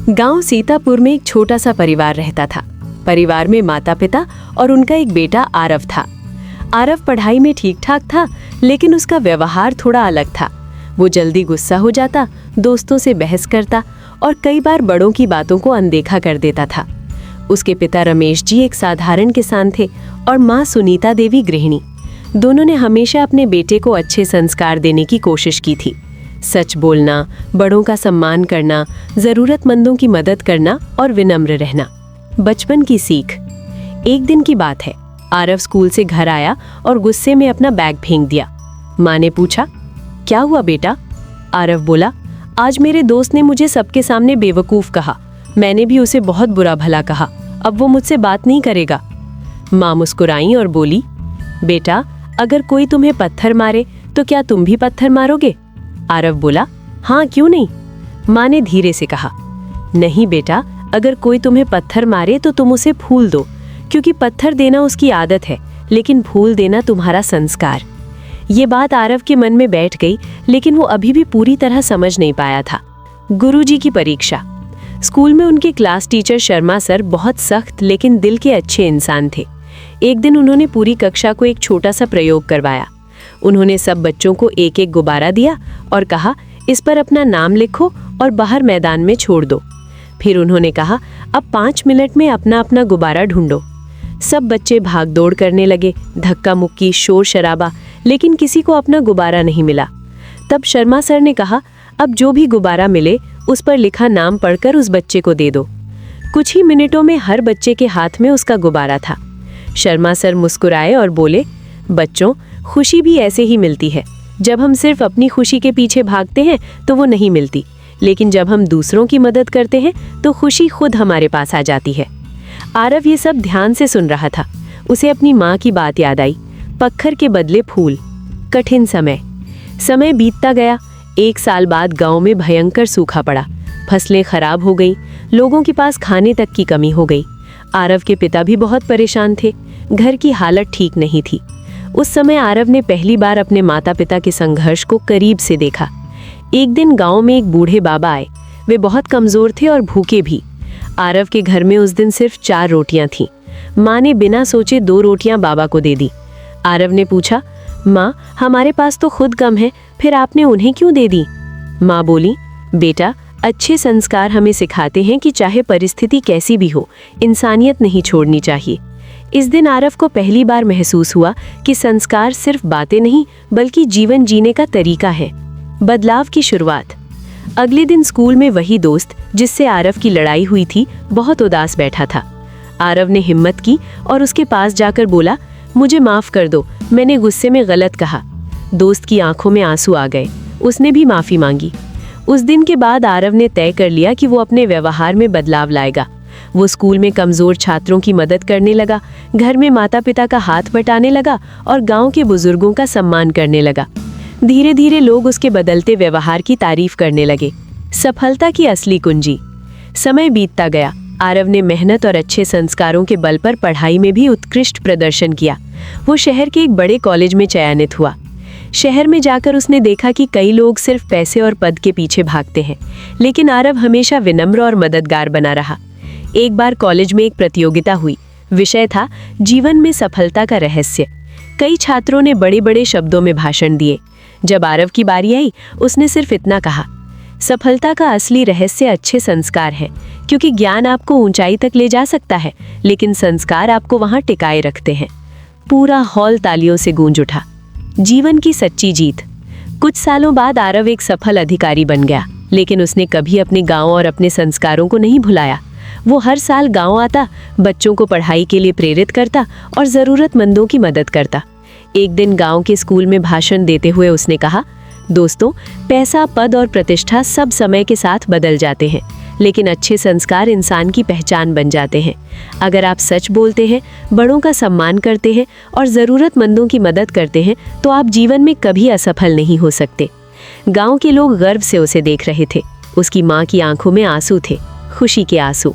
गांव सीतापुर में एक छोटा सा परिवार रहता था। परिवार में माता पिता और उनका एक बेटा आरव था। आरव पढ़ाई में ठीक ठाक था, लेकिन उसका व्यवहार थोड़ा अलग था। वो जल्दी गुस्सा हो जाता, दोस्तों से बहस करता और कई बार बड़ों की बातों को अनदेखा कर देता था। उसके पिता रमेश जी एक साधारण किसान थे और माँ सुनीता देवी गृहिणी। दोनों ने हमेशा अपने बेटे को अच्छे संस्कार देने की कोशिश की थी। सच बोलना, बड़ों का सम्मान करना, जरूरतमंदों की मदद करना और विनम्र रहना। बचपन की सीख। एक दिन की बात है, आरव स्कूल से घर आया और गुस्से में अपना बैग फेंक दिया। माँ ने पूछा, क्या हुआ बेटा? आरव बोला, आज मेरे दोस्त ने मुझे सबके सामने बेवकूफ़ कहा। मैंने भी उसे बहुत बुरा भला कहा। अब वो मुझसे बात नहीं करेगा। माँ मुस्कुराई और बोली, बेटा, अगर कोई तुम्हें पत्थर मारे तो क्या तुम भी पत्थर मारोगे? आरव बोला, हाँ, क्यों नहीं। माँ ने धीरे से कहा, नहीं बेटा, अगर कोई तुम्हें पत्थर मारे तो तुम उसे फूल दो, क्योंकि पत्थर देना उसकी आदत है, लेकिन फूल देना तुम्हारा संस्कार। ये बात आरव के मन में बैठ गई, लेकिन वो अभी भी पूरी तरह समझ नहीं पाया था। गुरुजी की परीक्षा। स्कूल में उनके क्लास टीचर शर्मा सर बहुत सख्त लेकिन दिल के अच्छे इंसान थे। एक दिन उन्होंने पूरी कक्षा को एक छोटा सा प्रयोग करवाया। उन्होंने सब बच्चों को एक एक गुब्बारा दिया और कहा, इस पर अपना नाम लिखो और बाहर मैदान में छोड़ दो। फिर उन्होंने कहा, अब 5 मिनट में अपना अपना गुब्बारा ढूंढो। सब बच्चे भाग दौड़ करने लगे, धक्का मुक्की, शोर शराबा, लेकिन किसी को अपना गुब्बारा नहीं मिला। तब शर्मा सर ने कहा, अब जो भी गुब्बारा मिले उस पर लिखा नाम पढ़कर उस बच्चे को दे दो। कुछ ही मिनटों में हर बच्चे के हाथ में उसका गुब्बारा था। शर्मा सर मुस्कुराए और बोले, बच्चों, खुशी भी ऐसे ही मिलती है। जब हम सिर्फ अपनी खुशी के पीछे भागते हैं तो वो नहीं मिलती, लेकिन जब हम दूसरों की मदद करते हैं तो खुशी खुद हमारे पास आ जाती है। आरव ये सब ध्यान से सुन रहा था। उसे अपनी माँ की बात याद आई, पत्थर के बदले फूल। कठिन समय बीतता गया। 1 साल बाद गांव में भयंकर सूखा पड़ा। फसलें खराब हो गई, लोगों के पास खाने तक की कमी हो गई। आरव के पिता भी बहुत परेशान थे। घर की हालत ठीक नहीं थी। उस समय आरव ने पहली बार अपने माता पिता के संघर्ष को करीब से देखा। एक दिन गांव में एक बूढ़े बाबा आए। वे बहुत कमजोर थे और भूखे भी। आरव के घर में उस दिन सिर्फ 4 रोटियां थीं। माँ ने बिना सोचे 2 रोटियां बाबा को दे दी। आरव ने पूछा, माँ, हमारे पास तो खुद कम है, फिर आपने उन्हें क्यों दे दी? माँ बोली, बेटा, अच्छे संस्कार हमें सिखाते हैं कि चाहे परिस्थिति कैसी भी हो, इंसानियत नहीं छोड़नी चाहिए। इस दिन आरव को पहली बार महसूस हुआ कि संस्कार सिर्फ बातें नहीं, बल्कि जीवन जीने का तरीका है। बदलाव की शुरुआत। अगले दिन स्कूल में वही दोस्त जिससे आरव की लड़ाई हुई थी बहुत उदास बैठा था। आरव ने हिम्मत की और उसके पास जाकर बोला, मुझे माफ कर दो, मैंने गुस्से में गलत कहा। दोस्त की आंखों में आंसू आ गए। उसने भी माफी मांगी। उस दिन के बाद आरव ने तय कर लिया कि वो अपने व्यवहार में बदलाव लाएगा। वो स्कूल में कमजोर छात्रों की मदद करने लगा, घर में माता पिता का हाथ बटाने लगा और गांव के बुजुर्गों का सम्मान करने लगा। धीरे धीरे लोग उसके बदलते व्यवहार की तारीफ करने लगे। सफलता की असली कुंजी। समय बीतता गया। आरव ने मेहनत और अच्छे संस्कारों के बल पर पढ़ाई में भी उत्कृष्ट प्रदर्शन किया। वो शहर के एक बड़े कॉलेज में चयनित हुआ। शहर में जाकर उसने देखा कि कई लोग सिर्फ पैसे और पद के पीछे भागते हैं, लेकिन आरव हमेशा विनम्र और मददगार बना रहा। एक बार कॉलेज में एक प्रतियोगिता हुई। विषय था जीवन में सफलता का रहस्य। कई छात्रों ने बड़े बड़े शब्दों में भाषण दिए। जब आरव की बारी आई, उसने सिर्फ इतना कहा, सफलता का असली रहस्य अच्छे संस्कार है, क्योंकि ज्ञान आपको ऊंचाई तक ले जा सकता है, लेकिन संस्कार आपको वहां टिकाए रखते हैं। पूरा हॉल तालियों से गूंज उठा। जीवन की सच्ची जीत। कुछ सालों बाद आरव एक सफल अधिकारी बन गया, लेकिन उसने कभी अपने गांव और अपने संस्कारों को नहीं भुलाया। वो हर साल गांव आता, बच्चों को पढ़ाई के लिए प्रेरित करता और जरूरतमंदों की मदद करता। एक दिन गांव के स्कूल में भाषण देते हुए उसने कहा, दोस्तों, पैसा, पद और प्रतिष्ठा सब समय के साथ बदल जाते हैं, लेकिन अच्छे संस्कार इंसान की पहचान बन जाते हैं। अगर आप सच बोलते हैं, बड़ों का सम्मान करते हैं और ज़रूरतमंदों की मदद करते हैं, तो आप जीवन में कभी असफल नहीं हो सकते। गांव के लोग गर्व से उसे देख रहे थे। उसकी माँ की आंखों में आंसू थे, खुशी के आंसू।